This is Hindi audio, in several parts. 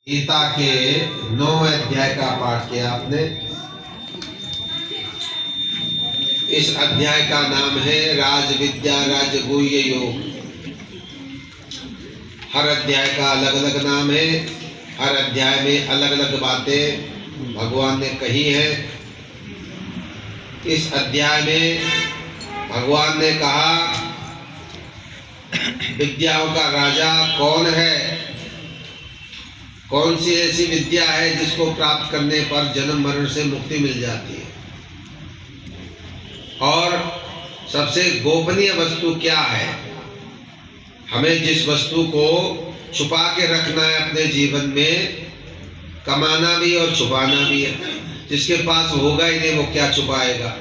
गीता के 9वें अध्याय का पाठ किया आपने। इस अध्याय का नाम है राजविद्या राजगुह्य योग। हर अध्याय का अलग अलग नाम है, हर अध्याय में अलग अलग बातें भगवान ने कही है। इस अध्याय में भगवान ने कहा विद्याओं का राजा कौन है, कौन सी ऐसी विद्या है जिसको प्राप्त करने पर जन्म मरण से मुक्ति मिल जाती है, और सबसे गोपनीय वस्तु क्या है। हमें जिस वस्तु को छुपा के रखना है अपने जीवन में, कमाना भी और छुपाना भी है। जिसके पास होगा ही नहीं वो क्या छुपाएगा,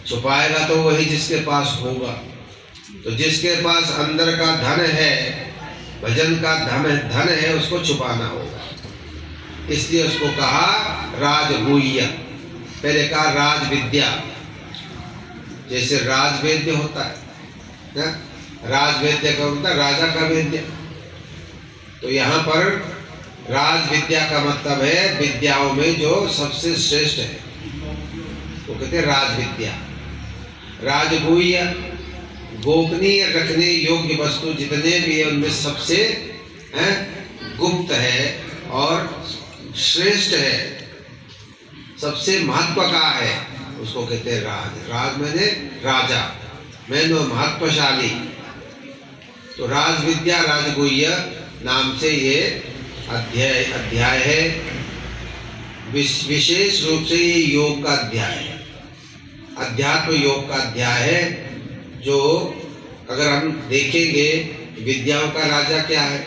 छुपाएगा तो वही जिसके पास होगा। तो जिसके पास अंदर का धन है, भजन का धन है, उसको छुपाना होगा। इसलिए उसको कहा राजगुह्य। पहले कहा राजविद्या, जैसे राजवेद्य होता है ना, राजवेद्य का होता है राजा का वेद्य। तो यहाँ पर राजविद्या का मतलब है विद्याओं में जो सबसे श्रेष्ठ है, वो कहते हैं राजविद्या। राजगुह्य, गोपनीय रखने योग्य वस्तु जितने भी है उनमें सबसे गुप्त है और श्रेष्ठ है, सबसे महत्व का है, उसको कहते हैं राज। राज मैंने राजा, मैंने महत्वशाली। तो राजविद्या राजगुह्य नाम से ये अध्याय है। विशेष रूप से ये योग का अध्याय है, अध्यात्म योग का अध्याय है। जो अगर हम देखेंगे विद्याओं का राजा क्या है,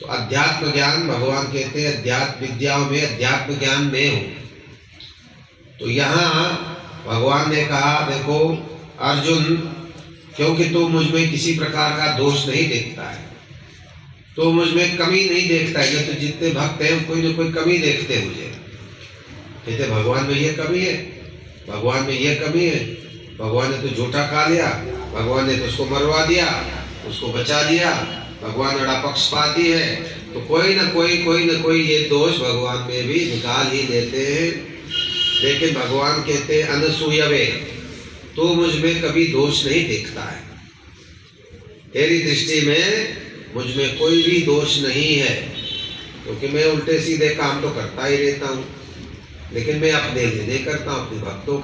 तो अध्यात्म ज्ञान, भगवान कहते हैं अध्यात्म विद्याओं में अध्यात्म ज्ञान में हो। तो यहाँ भगवान ने कहा देखो अर्जुन, क्योंकि तू मुझ में किसी प्रकार का दोष नहीं देखता है, तो मुझ में कमी नहीं देखता है। तो जितने भक्त हैं कोई न कोई कमी देखते हैं मुझे, कहते भगवान में ये कमी है, भगवान में ये कमी है। भगवान ने तो झूठा खा लिया, भगवान ने तो उसको मरवा दिया, उसको बचा दिया, भगवान बड़ा पक्षपाती है। तो कोई न कोई ये दोष भगवान में भी निकाल ही देते हैं। लेकिन भगवान कहते हैं अनसूयवे, तो मुझ में कभी दोष नहीं देखता है, तेरी दृष्टि में मुझ में कोई भी दोष नहीं है, क्योंकि मैं उल्टे सीधे काम तो करता ही रहता हूँ, लेकिन मैं अपने लिए नहीं करता हूँ, अपने भक्तों के